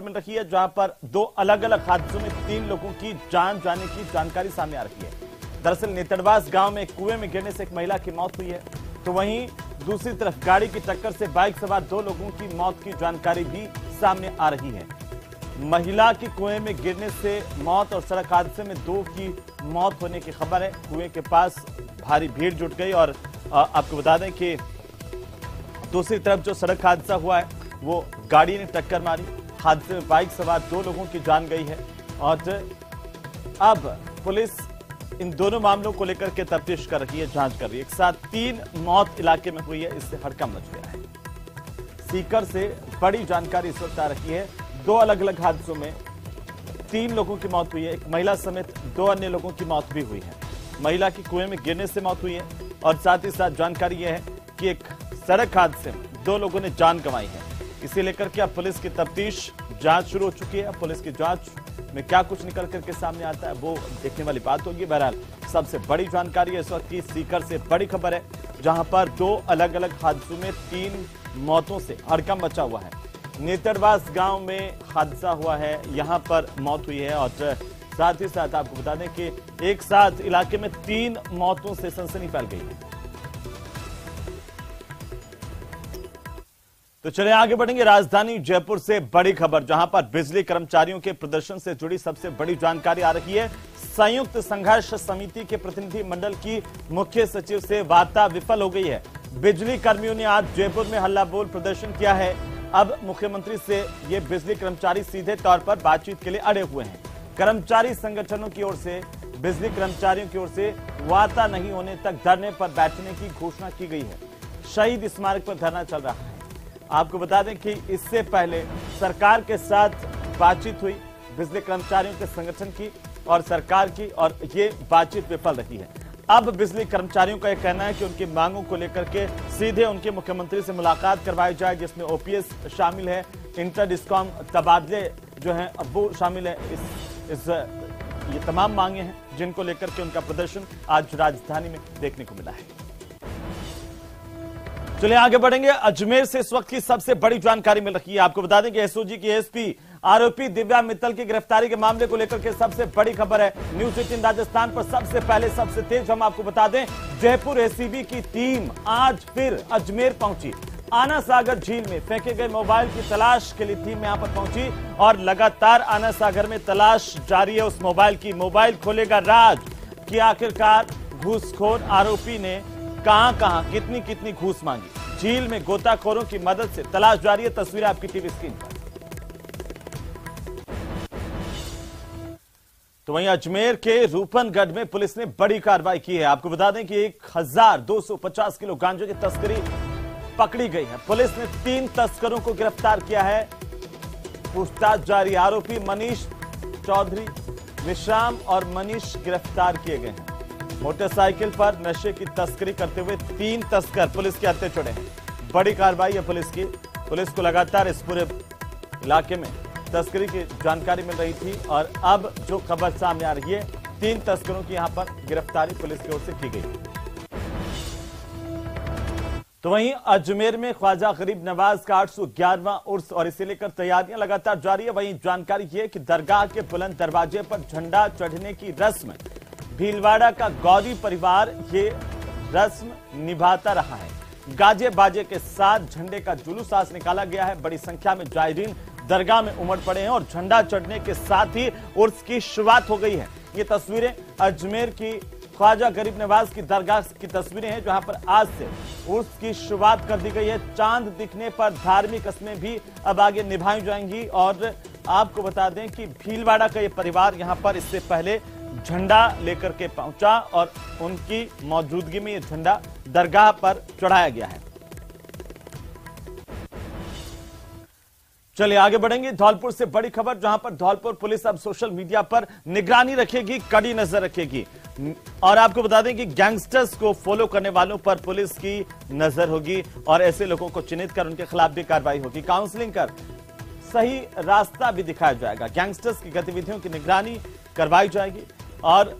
मिल रही है जहां पर दो अलग अलग हादसों में 3 लोगों की जान जाने की जानकारी सामने आ रही है। दरअसल नेतरवास गांव में एक कुएं में गिरने से एक महिला की मौत हुई है, तो वहीं दूसरी तरफ गाड़ी की टक्कर से बाइक सवार 2 लोगों की मौत की जानकारी भी सामने आ रही है। महिला की कुएं में गिरने से मौत और सड़क हादसे में 2 की मौत होने की खबर है। कुएं के पास भारी भीड़ जुट गई और आपको बता दें कि दूसरी तरफ जो सड़क हादसा हुआ है वो गाड़ी ने टक्कर मारी। हादसे में बाइक सवार 2 लोगों की जान गई है और अब पुलिस इन दोनों मामलों को लेकर के तफ्तीश कर रही है, जांच कर रही है। एक साथ 3 मौत इलाके में हुई है, इससे हड़कंप मच गया है। सीकर से बड़ी जानकारी इस वक्त आ रही है। 2 अलग अलग हादसों में 3 लोगों की मौत हुई है। एक महिला समेत 2 अन्य लोगों की मौत भी हुई है। महिला की कुएं में गिरने से मौत हुई है और साथ ही साथ जानकारी यह है कि एक सड़क हादसे में 2 लोगों ने जान गंवाई है। इसे लेकर के अब पुलिस की तफ्तीश जांच शुरू हो चुकी है। पुलिस की जांच में क्या कुछ निकल करके सामने आता है वो देखने वाली बात होगी। बहरहाल सबसे बड़ी जानकारी इस वक्त की सीकर से बड़ी खबर है, जहां पर 2 अलग अलग हादसों में 3 मौतों से हड़कंप मचा हुआ है। नेतरवास गांव में हादसा हुआ है, यहां पर मौत हुई है और साथ ही साथ आपको बता दें कि एक साथ इलाके में 3 मौतों से सनसनी फैल गई है। तो चलिए आगे बढ़ेंगे। राजधानी जयपुर से बड़ी खबर, जहां पर बिजली कर्मचारियों के प्रदर्शन से जुड़ी सबसे बड़ी जानकारी आ रही है। संयुक्त संघर्ष समिति के प्रतिनिधि मंडल की मुख्य सचिव से वार्ता विफल हो गई है। बिजली कर्मियों ने आज जयपुर में हल्ला बोल प्रदर्शन किया है। अब मुख्यमंत्री से ये बिजली कर्मचारी सीधे तौर पर बातचीत के लिए अड़े हुए हैं। कर्मचारी संगठनों की ओर से बिजली कर्मचारियों की ओर से वार्ता नहीं होने तक धरने पर बैठने की घोषणा की गई है। शहीद स्मारक पर धरना चल रहा है। आपको बता दें कि इससे पहले सरकार के साथ बातचीत हुई बिजली कर्मचारियों के संगठन की और सरकार की, और ये बातचीत विफल रही है। अब बिजली कर्मचारियों का यह कहना है कि उनकी मांगों को लेकर के सीधे उनके मुख्यमंत्री से मुलाकात करवाई जाए, जिसमें ओपीएस शामिल है, इंटर डिस्कॉम तबादले जो हैं अब वो शामिल है। ये तमाम मांगे हैं जिनको लेकर के उनका प्रदर्शन आज राजधानी में देखने को मिला है। चलिए आगे बढ़ेंगे। अजमेर से इस वक्त की सबसे बड़ी जानकारी मिल रही है। आपको बता दें कि एसओजी की एसपी आरोपी दिव्या मित्तल की गिरफ्तारी के मामले को लेकर के सबसे बड़ी खबर है। न्यूज 18 राजस्थान पर सबसे पहले सबसे तेज हम आपको बता दें, जयपुर एसीबी की टीम आज फिर अजमेर पहुंची। आना सागर झील में फेंके गए मोबाइल की तलाश के लिए टीम यहां पर पहुंची और लगातार आना सागर में तलाश जारी है उस मोबाइल की। मोबाइल खोलेगा राज कि आखिरकार घूसखोर आरोपी ने कहां कितनी कितनी घूस मांगी। झील में गोताखोरों की मदद से तलाश जारी है। तस्वीरें आपकी टीवी स्क्रीन पर। तो वहीं अजमेर के रूपनगढ़ में पुलिस ने बड़ी कार्रवाई की है। आपको बता दें कि 1250 किलो गांजे की तस्करी पकड़ी गई है। पुलिस ने 3 तस्करों को गिरफ्तार किया है। पूछताछ जारी। आरोपी मनीष चौधरी, विश्राम और मनीष गिरफ्तार किए गए हैं। मोटरसाइकिल पर नशे की तस्करी करते हुए 3 तस्कर पुलिस के हत्थे चढ़े हैं। बड़ी कार्रवाई है पुलिस की। पुलिस को लगातार इस पूरे इलाके में तस्करी की जानकारी मिल रही थी और अब जो खबर सामने आ रही है, 3 तस्करों की यहां पर गिरफ्तारी पुलिस की ओर से की गई। तो वहीं अजमेर में ख्वाजा गरीब नवाज का 811वां उर्स और इसे लेकर तैयारियां लगातार जारी है। वहीं जानकारी यह कि दरगाह के बुलंद दरवाजे पर झंडा चढ़ने की रस्म भीलवाड़ा का गौरी परिवार ये रस्म निभाता रहा है। गाजे बाजे के साथ झंडे का जुलूस आज निकाला गया है। बड़ी संख्या में जायरीन दरगाह में उमड़ पड़े हैं और झंडा चढ़ने के साथ ही उर्स की शुरुआत हो गई है। ये तस्वीरें अजमेर की ख्वाजा गरीब नवाज की दरगाह की तस्वीरें हैं, जहां पर आज से उर्स की शुरुआत कर दी गई है। चांद दिखने पर धार्मिक रस्में भी अब आगे निभाई जाएंगी और आपको बता दें कि भीलवाड़ा का ये परिवार यहां पर इससे पहले झंडा लेकर के पहुंचा और उनकी मौजूदगी में यह झंडा दरगाह पर चढ़ाया गया है। चलिए आगे बढ़ेंगे। धौलपुर से बड़ी खबर, जहां पर धौलपुर पुलिस अब सोशल मीडिया पर निगरानी रखेगी, कड़ी नजर रखेगी और आपको बता दें कि गैंगस्टर्स को फॉलो करने वालों पर पुलिस की नजर होगी और ऐसे लोगों को चिन्हित कर उनके खिलाफ भी कार्रवाई होगी। काउंसलिंग कर सही रास्ता भी दिखाया जाएगा। गैंगस्टर्स की गतिविधियों की निगरानी करवाई जाएगी और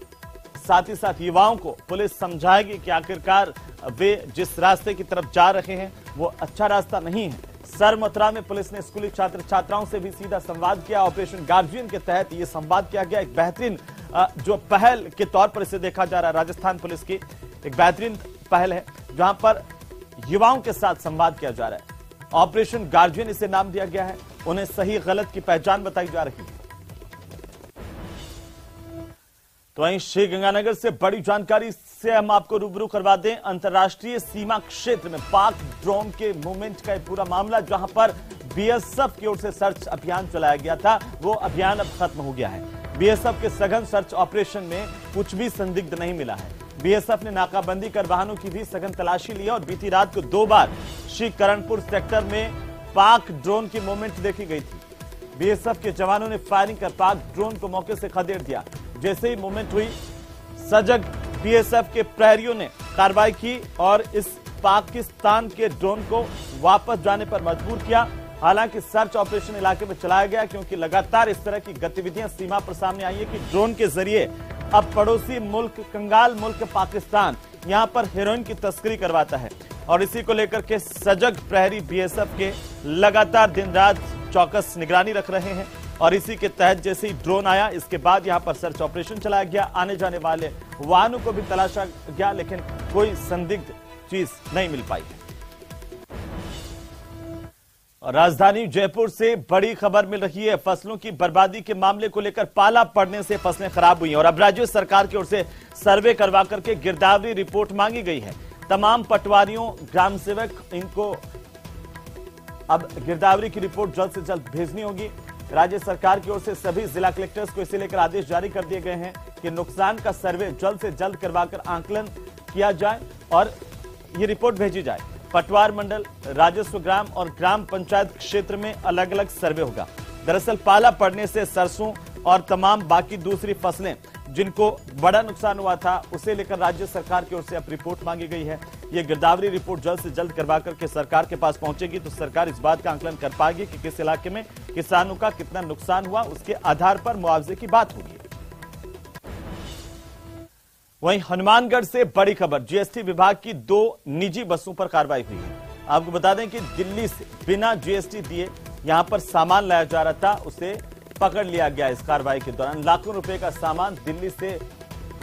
साथ ही साथ युवाओं को पुलिस समझाएगी कि आखिरकार वे जिस रास्ते की तरफ जा रहे हैं वो अच्छा रास्ता नहीं है। सरमथुरा में पुलिस ने स्कूली छात्र छात्राओं से भी सीधा संवाद किया। ऑपरेशन गार्जियन के तहत यह संवाद किया गया। एक बेहतरीन जो पहल के तौर पर इसे देखा जा रहा है, राजस्थान पुलिस की एक बेहतरीन पहल है जहां पर युवाओं के साथ संवाद किया जा रहा है। ऑपरेशन गार्जियन इसे नाम दिया गया है। उन्हें सही गलत की पहचान बताई जा रही है। तो वहीं श्रीगंगानगर से बड़ी जानकारी से हम आपको रूबरू करवा दें। अंतर्राष्ट्रीय सीमा क्षेत्र में पाक ड्रोन के मूवमेंट का पूरा मामला, जहां पर बीएसएफ की ओर से सर्च अभियान चलाया गया था, वो अभियान अब खत्म हो गया है। बीएसएफ के सघन सर्च ऑपरेशन में कुछ भी संदिग्ध नहीं मिला है। बीएसएफ ने नाकाबंदी कर वाहनों की भी सघन तलाशी ली और बीती रात को 2 बार श्रीकरणपुर सेक्टर में पाक ड्रोन की मूवमेंट देखी गई थी। बीएसएफ के जवानों ने फायरिंग कर पाक ड्रोन को मौके से खदेड़ दिया। जैसे ही मूवमेंट हुई, सजग बीएसएफ के प्रहरियों ने कार्रवाई की और इस पाकिस्तान के ड्रोन को वापस जाने पर मजबूर किया। हालांकि सर्च ऑपरेशन इलाके में चलाया गया, क्योंकि लगातार इस तरह की गतिविधियां सीमा पर सामने आई है कि ड्रोन के जरिए अब पड़ोसी मुल्क, कंगाल मुल्क पाकिस्तान यहां पर हेरोइन की तस्करी करवाता है। और इसी को लेकर के सजग प्रहरी बीएसएफ के लगातार दिन रात चौकस निगरानी रख रहे हैं। और इसी के तहत जैसे ही ड्रोन आया, इसके बाद यहां पर सर्च ऑपरेशन चलाया गया। आने जाने वाले वाहनों को भी तलाशा गया, लेकिन कोई संदिग्ध चीज नहीं मिल पाई है। और राजधानी जयपुर से बड़ी खबर मिल रही है। फसलों की बर्बादी के मामले को लेकर पाला पड़ने से फसलें खराब हुई हैं और अब राज्य सरकार की ओर से सर्वे करवा करके गिरदावरी रिपोर्ट मांगी गई है। तमाम पटवारियों, ग्राम सेवक, इनको अब गिरदावरी की रिपोर्ट जल्द से जल्द भेजनी होगी। राज्य सरकार की ओर से सभी जिला कलेक्टर्स को इसे लेकर आदेश जारी कर दिए गए हैं कि नुकसान का सर्वे जल्द से जल्द करवाकर आंकलन किया जाए और ये रिपोर्ट भेजी जाए। पटवार मंडल, राजस्व ग्राम और ग्राम पंचायत क्षेत्र में अलग अलग सर्वे होगा। दरअसल पाला पड़ने से सरसों और तमाम बाकी दूसरी फसलें जिनको बड़ा नुकसान हुआ था, उसे लेकर राज्य सरकार की ओर से अब रिपोर्ट मांगी गई है। ये गिरदावरी रिपोर्ट जल्द से जल्द करवा करके सरकार के पास पहुंचेगी तो सरकार इस बात का आंकलन कर पाएगी कि किस इलाके में किसानों का कितना नुकसान हुआ, उसके आधार पर मुआवजे की बात होगी। वहीं हनुमानगढ़ से बड़ी खबर, जीएसटी विभाग की 2 निजी बसों पर कार्रवाई हुई है। आपको बता दें कि दिल्ली से बिना जीएसटी दिए यहां पर सामान लाया जा रहा था, उसे पकड़ लिया गया। इस कार्रवाई के दौरान लाखों रुपए का सामान दिल्ली से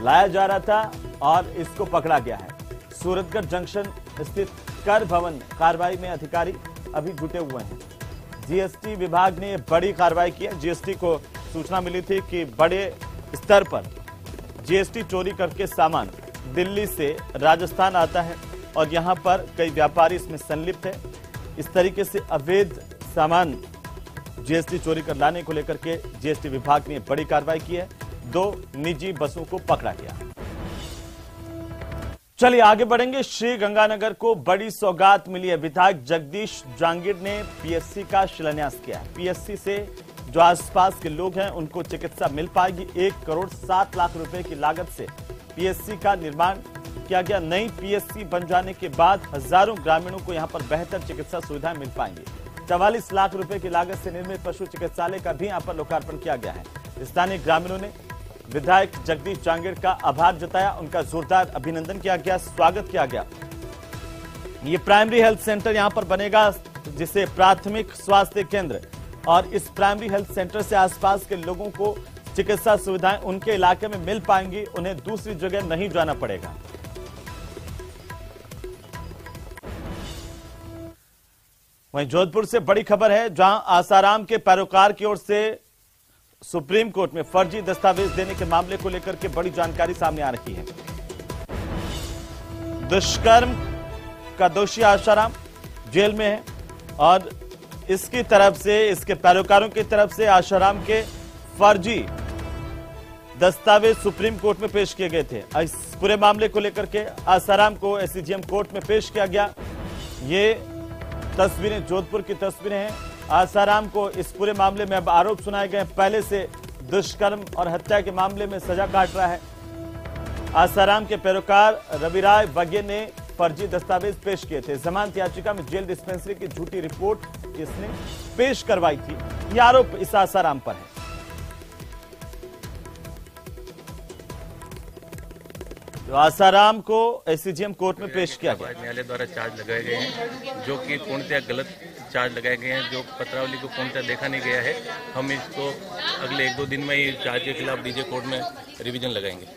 लाया जा रहा था और इसको पकड़ा गया है। सूरतगढ़ जंक्शन स्थित कर भवन में कार्रवाई में अधिकारी अभी जुटे हुए हैं। जीएसटी विभाग ने बड़ी कार्रवाई की है। जीएसटी को सूचना मिली थी कि बड़े स्तर पर जीएसटी चोरी करके सामान दिल्ली से राजस्थान आता है और यहां पर कई व्यापारी इसमें संलिप्त है। इस तरीके से अवैध सामान जीएसटी चोरी कर लाने को लेकर के जीएसटी विभाग ने बड़ी कार्रवाई की है। 2 निजी बसों को पकड़ा गया। चलिए आगे बढ़ेंगे। श्रीगंगानगर को बड़ी सौगात मिली है। विधायक जगदीश जांगीर ने पीएससी का शिलान्यास किया है। पीएससी से जो आसपास के लोग हैं उनको चिकित्सा मिल पाएगी। 1 करोड़ 7 लाख रुपए की लागत से पीएससी का निर्माण किया गया। नई पीएससी बन जाने के बाद हजारों ग्रामीणों को यहां पर बेहतर चिकित्सा सुविधाएं मिल पाएंगी। 44 लाख रुपए की लागत से निर्मित पशु चिकित्सालय का भी यहां पर लोकार्पण किया गया है। स्थानीय ग्रामीणों ने विधायक जगदीश जांगीर का आभार जताया, उनका जोरदार अभिनंदन किया गया, स्वागत किया गया। ये प्राइमरी हेल्थ सेंटर यहां पर बनेगा, जिसे प्राथमिक स्वास्थ्य केंद्र, और इस प्राइमरी हेल्थ सेंटर से आसपास के लोगों को चिकित्सा सुविधाएं उनके इलाके में मिल पाएंगी, उन्हें दूसरी जगह नहीं जाना पड़ेगा। वहीं जोधपुर से बड़ी खबर है, जहां आसाराम के पैरोकार की ओर से सुप्रीम कोर्ट में फर्जी दस्तावेज देने के मामले को लेकर के बड़ी जानकारी सामने आ रही है। दुष्कर्म का दोषी आसाराम जेल में है और इसकी तरफ से, इसके पैरोकारों की तरफ से आसाराम के फर्जी दस्तावेज सुप्रीम कोर्ट में पेश किए गए थे। इस पूरे मामले को लेकर के आसाराम को एससीजेएम कोर्ट में पेश किया गया। ये तस्वीरें जोधपुर की तस्वीरें हैं। आसाराम को इस पूरे मामले में अब आरोप सुनाए गए। पहले से दुष्कर्म और हत्या के मामले में सजा काट रहा है। आसाराम के पैरोकार रविराय वगे ने फर्जी दस्तावेज पेश किए थे। जमानत याचिका में जेल डिस्पेंसरी की झूठी रिपोर्ट इसने पेश करवाई थी। यह आरोप इस आसाराम पर है। तो आसाराम को एससीजेएम कोर्ट में पेश किया गया। न्यायालय द्वारा चार्ज लगाए गए हैं जो कि पूर्णतः गलत चार्ज लगाए गए हैं, जो पत्रावली को पूर्णतः देखा नहीं गया है। हम इसको अगले 1-2 दिन में ही चार्ज के खिलाफ डीजे कोर्ट में रिवीजन लगाएंगे।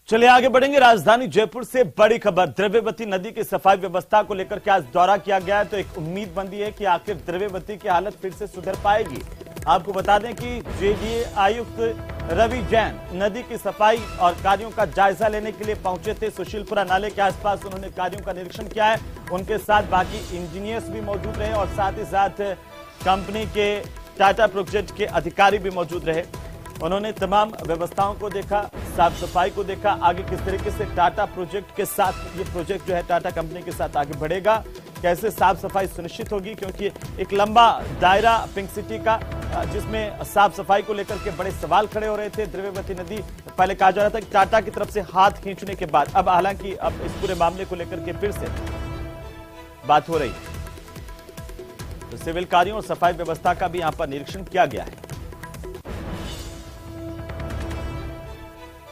चलिए आगे बढ़ेंगे। राजधानी जयपुर से बड़ी खबर, द्रव्यवती नदी की सफाई व्यवस्था को लेकर के आज दौरा किया गया है, तो एक उम्मीद बंदी है कि आखिर द्रव्यवती की हालत फिर से सुधर पाएगी। आपको बता दें कि जेडीए आयुक्त रवि जैन नदी की सफाई और कार्यों का जायजा लेने के लिए पहुंचे थे। सुशीलपुरा नाले के आसपास उन्होंने कार्यों का निरीक्षण किया है। उनके साथ बाकी इंजीनियर्स भी मौजूद रहे और साथ ही साथ कंपनी के टाटा प्रोजेक्ट के अधिकारी भी मौजूद रहे। उन्होंने तमाम व्यवस्थाओं को देखा, साफ सफाई को देखा, आगे किस तरीके से टाटा प्रोजेक्ट के साथ ये प्रोजेक्ट जो है टाटा कंपनी के साथ आगे बढ़ेगा, कैसे साफ सफाई सुनिश्चित होगी, क्योंकि एक लंबा दायरा पिंक सिटी का जिसमें साफ सफाई को लेकर के बड़े सवाल खड़े हो रहे थे। द्रव्यवती नदी पहले कहा जा रहा था कि टाटा की तरफ से हाथ खींचने के बाद अब हालांकि अब इस पूरे मामले को लेकर के फिर से बात हो रही है। तो सिविल कार्यों और सफाई व्यवस्था का भी यहां पर निरीक्षण किया गया है।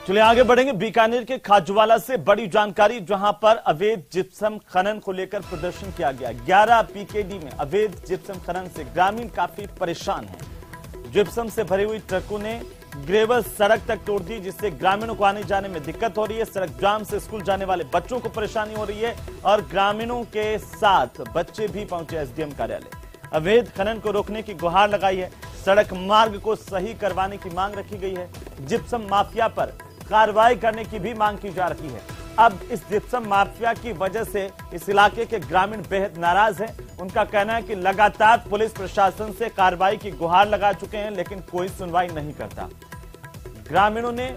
चलिए आगे बढ़ेंगे। बीकानेर के खाजूवाला से बड़ी जानकारी, जहां पर अवैध जिप्सम खनन को लेकर प्रदर्शन किया गया। 11 पीकेडी में अवैध जिप्सम खनन से ग्रामीण काफी परेशान हैं। जिप्सम से भरी हुई ट्रकों ने ग्रेवल सड़क तक तोड़ दी, जिससे ग्रामीणों को आने जाने में दिक्कत हो रही है। सड़क जाम से स्कूल जाने वाले बच्चों को परेशानी हो रही है और ग्रामीणों के साथ बच्चे भी पहुंचे एसडीएम कार्यालय। अवैध खनन को रोकने की गुहार लगाई है। सड़क मार्ग को सही करवाने की मांग रखी गई है। जिप्सम माफिया पर कार्रवाई करने की भी मांग की जा रही है। अब इस जिप्सम माफिया की वजह से इस इलाके के ग्रामीण बेहद नाराज हैं। उनका कहना है कि लगातार पुलिस प्रशासन से कार्रवाई की गुहार लगा चुके हैं, लेकिन कोई सुनवाई नहीं करता। ग्रामीणों ने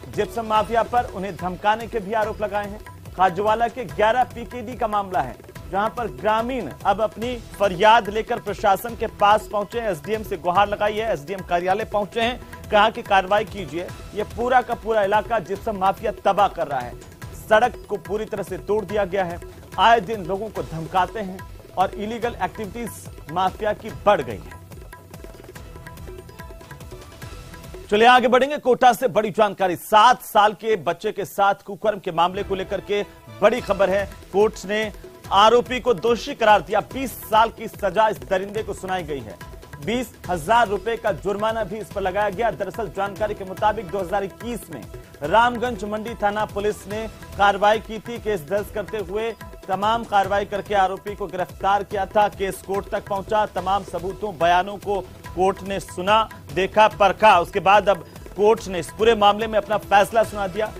जिप्सम माफिया पर उन्हें धमकाने के भी आरोप लगाए हैं। खाजूवाला के 11 पीकेडी का मामला है, जहां पर ग्रामीण अब अपनी फरियाद लेकर प्रशासन के पास पहुंचे। एसडीएम से गुहार लगाई है, एसडीएम कार्यालय पहुंचे हैं, कहा कि कार्रवाई कीजिए। ये पूरा का पूरा इलाका जिप्सम माफिया तबाह कर रहा है। सड़क को पूरी तरह से तोड़ दिया गया है। आए दिन लोगों को धमकाते हैं और इलीगल एक्टिविटीज माफिया की बढ़ गई है। चलिए आगे बढ़ेंगे। कोटा से बड़ी जानकारी, 7 साल के बच्चे के साथ कुकर्म के मामले को लेकर के बड़ी खबर है। कोर्ट ने आरोपी को दोषी करार दिया। 20 साल की सजा इस दरिंदे को सुनाई गई है। 20,000 रुपए का जुर्माना भी इस पर लगाया गया। दरअसल जानकारी के मुताबिक 2021 में रामगंज मंडी थाना पुलिस ने कार्रवाई की थी। केस दर्ज करते हुए तमाम कार्रवाई करके आरोपी को गिरफ्तार किया था। केस कोर्ट तक पहुंचा। तमाम सबूतों बयानों को कोर्ट ने सुना, देखा, परखा। उसके बाद अब कोर्ट ने इस पूरे मामले में अपना फैसला सुना दिया।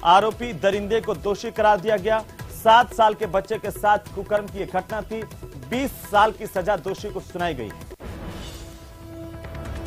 आरोपी दरिंदे को दोषी करार दिया गया। 7 साल के बच्चे के साथ कुकर्म की यह घटना थी। 20 साल की सजा दोषी को सुनाई गई है।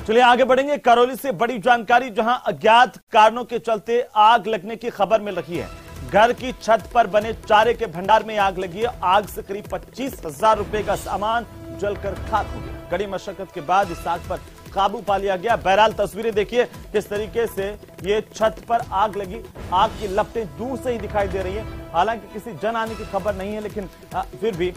चलिए आगे बढ़ेंगे। करौली से बड़ी जानकारी, जहां अज्ञात कारणों के चलते आग लगने की खबर मिल रही है। घर की छत पर बने चारे के भंडार में आग लगी है। आग से करीब 25,000 रुपए का सामान जलकर खाक हो गया। कड़ी मशक्कत के बाद इस आग पर काबू पा लिया गया। बहरहाल तस्वीरें देखिए किस तरीके से ये छत पर आग लगी। आग की लपटें दूर से ही दिखाई दे रही है। हालांकि किसी जन आने की खबर नहीं है, लेकिन फिर भी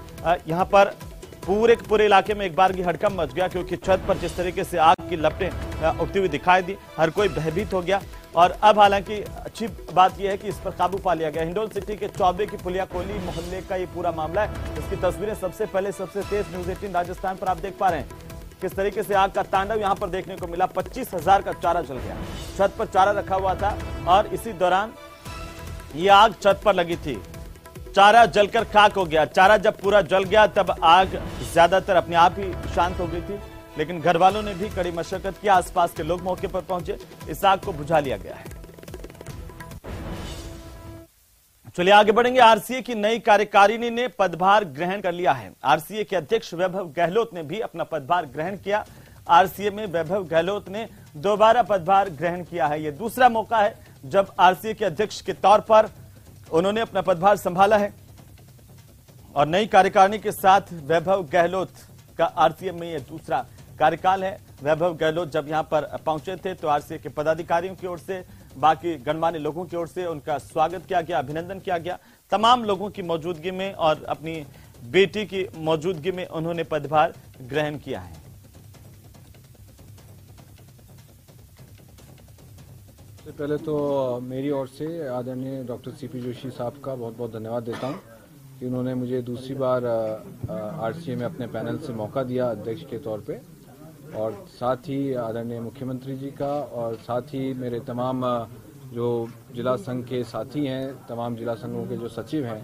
यहां पर पूरे के पूरे इलाके में एक बार की हड़कंप मच गया, क्योंकि छत पर जिस तरीके से आग की लपटें उठती हुई दिखाई दी, हर कोई भयभीत हो गया। और अब हालांकि अच्छी बात यह है कि इस पर काबू पा लिया गया। हिंडोल सिटी के चौबे की पुलिया कोली मोहल्ले का ये पूरा मामला है। इसकी तस्वीरें सबसे पहले सबसे तेज न्यूज 18 राजस्थान पर आप देख पा रहे हैं किस तरीके से आग का तांडव यहां पर देखने को मिला। 25,000 का चारा जल गया। छत पर चारा रखा हुआ था और इसी दौरान ये आग छत पर लगी थी। चारा जलकर खाक हो गया। चारा जब पूरा जल गया तब आग ज्यादातर अपने आप ही शांत हो गई थी, लेकिन घर वालों ने भी कड़ी मशक्कत की। आसपास के लोग मौके पर पहुंचे, इस आग को बुझा लिया गया है। चलिए आगे बढ़ेंगे। आरसीए की नई कार्यकारिणी ने पदभार ग्रहण कर लिया है। आरसीए के अध्यक्ष वैभव गहलोत ने भी अपना पदभार ग्रहण किया। आरसीए में वैभव गहलोत ने दोबारा पदभार ग्रहण किया है। यह दूसरा मौका है जब आरसीए के अध्यक्ष के तौर पर उन्होंने अपना पदभार संभाला है और नई कार्यकारिणी के साथ वैभव गहलोत का आरसीए में यह दूसरा कार्यकाल है। वैभव गहलोत जब यहां पर पहुंचे थे तो आरसीए के पदाधिकारियों की ओर से, बाकी गणमान्य लोगों की ओर से उनका स्वागत किया गया, अभिनंदन किया गया। तमाम लोगों की मौजूदगी में और अपनी बेटी की मौजूदगी में उन्होंने पदभार ग्रहण किया है। सबसे पहले तो मेरी ओर से आदरणीय डॉक्टर सीपी जोशी साहब का बहुत बहुत धन्यवाद देता हूं कि उन्होंने मुझे दूसरी बार आरसीए में अपने पैनल से मौका दिया अध्यक्ष के तौर पे, और साथ ही आदरणीय मुख्यमंत्री जी का और साथ ही मेरे तमाम जो जिला संघ के साथी हैं, तमाम जिला संघों के जो सचिव हैं,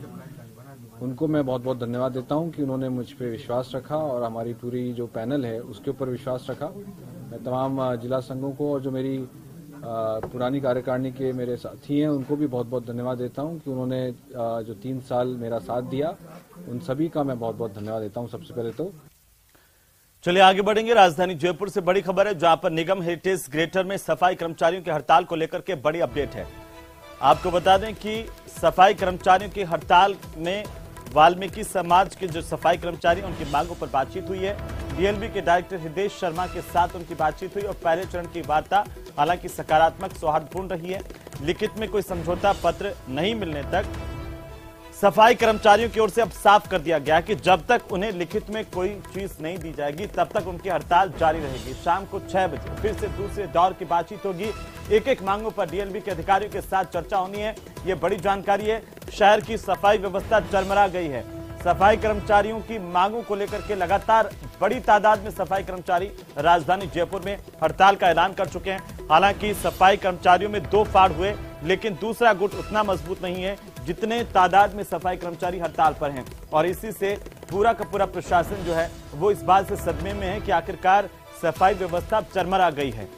उनको मैं बहुत बहुत धन्यवाद देता हूं कि उन्होंने मुझ पे विश्वास रखा और हमारी पूरी जो पैनल है उसके ऊपर विश्वास रखा। मैं तमाम जिला संघों को और जो मेरी पुरानी कार्यकारिणी के मेरे साथी हैं उनको भी बहुत बहुत धन्यवाद देता हूं कि उन्होंने जो 3 साल मेरा साथ दिया, उन सभी का मैं बहुत बहुत धन्यवाद देता हूं सबसे पहले तो। चलिए आगे बढ़ेंगे। राजधानी जयपुर से बड़ी खबर है, जहां पर निगम हेरिटेज ग्रेटर में सफाई कर्मचारियों की हड़ताल को लेकर के बड़ी अपडेट है। आपको बता दें कि सफाई कर्मचारियों की हड़ताल में वाल्मीकि समाज के जो सफाई कर्मचारी उनकी मांगों पर बातचीत हुई है। डीएलबी के डायरेक्टर हृदय शर्मा के साथ उनकी बातचीत हुई और पहले चरण की वार्ता हालांकि सकारात्मक सौहार्दपूर्ण रही है। लिखित में कोई समझौता पत्र नहीं मिलने तक सफाई कर्मचारियों की ओर से अब साफ कर दिया गया कि जब तक उन्हें लिखित में कोई चीज नहीं दी जाएगी तब तक उनकी हड़ताल जारी रहेगी। शाम को 6 बजे फिर से दूसरे दौर की बातचीत होगी। एक एक मांगों पर डीएलबी के अधिकारियों के साथ चर्चा होनी है। ये बड़ी जानकारी है। शहर की सफाई व्यवस्था चरमरा गई है। सफाई कर्मचारियों की मांगों को लेकर के लगातार बड़ी तादाद में सफाई कर्मचारी राजधानी जयपुर में हड़ताल का ऐलान कर चुके हैं। हालांकि सफाई कर्मचारियों में 2 फाड़ हुए, लेकिन दूसरा गुट उतना मजबूत नहीं है जितने तादाद में सफाई कर्मचारी हड़ताल पर हैं, और इसी से पूरा का पूरा प्रशासन जो है वो इस बात से सदमे में है कि आखिरकार सफाई व्यवस्था चरमरा गई है।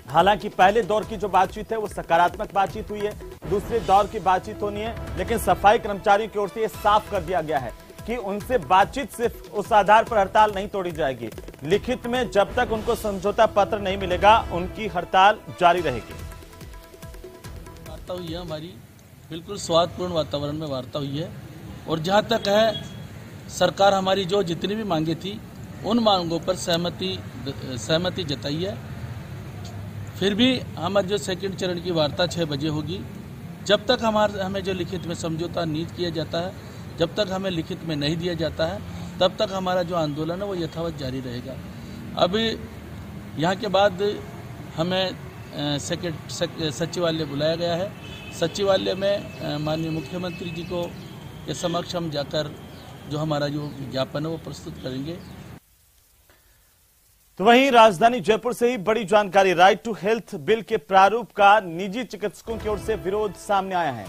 हालांकि पहले दौर की जो बातचीत है वो सकारात्मक बातचीत हुई है, दूसरे दौर की बातचीत होनी है, लेकिन सफाई कर्मचारियों की ओर से ये साफ कर दिया गया है कि उनसे बातचीत सिर्फ उस आधार पर हड़ताल नहीं तोड़ी जाएगी। लिखित में जब तक उनको समझौता पत्र नहीं मिलेगा उनकी हड़ताल जारी रहेगी। वार्ता हुई है हमारी, बिल्कुल सौहार्दपूर्ण वातावरण में वार्ता हुई है, और जहां तक है सरकार हमारी जो जितनी भी मांगे थी उन मांगों पर सहमति जताई है। फिर भी हमारी जो सेकंड चरण की वार्ता 6 बजे होगी। जब तक हमें जो लिखित में समझौता नहीं किया जाता है, जब तक हमें लिखित में नहीं दिया जाता है, तब तक हमारा जो आंदोलन है वो यथावत जारी रहेगा। अब यहाँ के बाद हमें सचिवालय बुलाया गया है। सचिवालय में माननीय मुख्यमंत्री जी को के समक्ष हम जाकर जो हमारा जो ज्ञापन है वो प्रस्तुत करेंगे। तो वहीं राजधानी जयपुर से ही बड़ी जानकारी, राइट टू हेल्थ बिल के प्रारूप का निजी चिकित्सकों की ओर से विरोध सामने आया है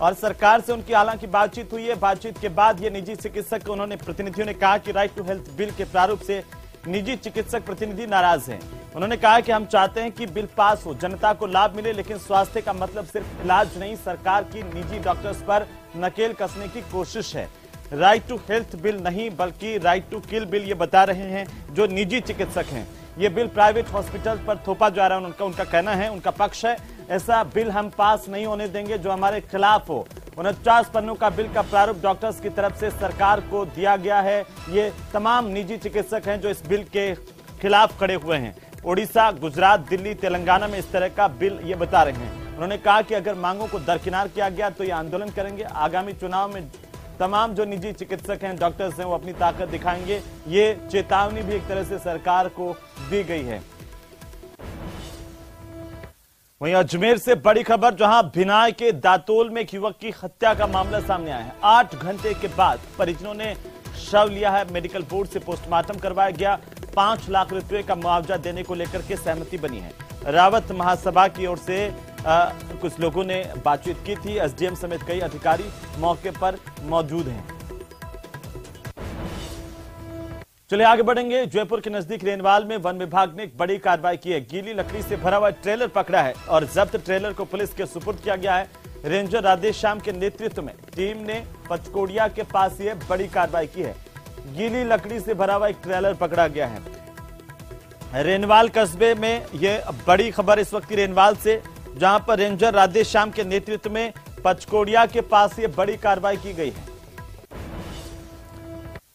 और सरकार से उनकी हालांकि बातचीत हुई है। बातचीत के बाद ये निजी चिकित्सक प्रतिनिधियों ने कहा कि राइट टू हेल्थ बिल के प्रारूप से निजी चिकित्सक प्रतिनिधि नाराज हैं। उन्होंने कहा कि हम चाहते हैं कि बिल पास हो, जनता को लाभ मिले, लेकिन स्वास्थ्य का मतलब सिर्फ इलाज नहीं, सरकार की निजी डॉक्टर्स पर नकेल कसने की कोशिश है। राइट टू हेल्थ बिल नहीं बल्कि राइट टू किल बिल ये बता रहे हैं जो निजी चिकित्सक हैं। ये बिल प्राइवेट हॉस्पिटल पर थोपा जा रहा है, उनका कहना है, उनका पक्ष है। ऐसा बिल हम पास नहीं होने देंगे जो हमारे खिलाफ हो। 49 पन्नों का बिल का प्रारूप डॉक्टर्स की तरफ से सरकार को दिया गया है। ये तमाम निजी चिकित्सक हैं जो इस बिल के खिलाफ खड़े हुए हैं। ओडिशा, गुजरात, दिल्ली, तेलंगाना में इस तरह का बिल ये बता रहे हैं। उन्होंने कहा कि अगर मांगों को दरकिनार किया गया तो ये आंदोलन करेंगे। आगामी चुनाव में तमाम जो निजी चिकित्सक हैं, डॉक्टर्स हैं, वो अपनी ताकत दिखाएंगे। ये चेतावनी भी एक तरह से सरकार को दी गई है। वहीं अजमेर से बड़ी खबर, जहां भिनाई के दातोल में एक युवक की हत्या का मामला सामने आया है। 8 घंटे के बाद परिजनों ने शव लिया है। मेडिकल बोर्ड से पोस्टमार्टम करवाया गया। 5 लाख रुपए का मुआवजा देने को लेकर के सहमति बनी है। रावत महासभा की ओर से कुछ लोगों ने बातचीत की थी। एसडीएम समेत कई अधिकारी मौके पर मौजूद हैं। चलिए आगे बढ़ेंगे। जयपुर के नजदीक रेनवाल में वन विभाग ने एक बड़ी कार्रवाई की है। गीली लकड़ी से भरा हुआ ट्रेलर पकड़ा है और जब्त ट्रेलर को पुलिस के सुपुर्द किया गया है। रेंजर राधेश्याम के नेतृत्व में टीम ने पचकोड़िया के पास ये बड़ी कार्रवाई की है। गीली लकड़ी से भरा हुआ एक ट्रेलर पकड़ा गया है। रेनवाल कस्बे में ये बड़ी खबर इस वक्त की रेनवाल से, जहां पर रेंजर राधेश्याम के नेतृत्व में पचकोड़िया के पास ये बड़ी कार्रवाई की गई है।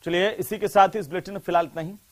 चलिए इसी के साथ ही इस बुलेटिन में फिलहाल इतना ही।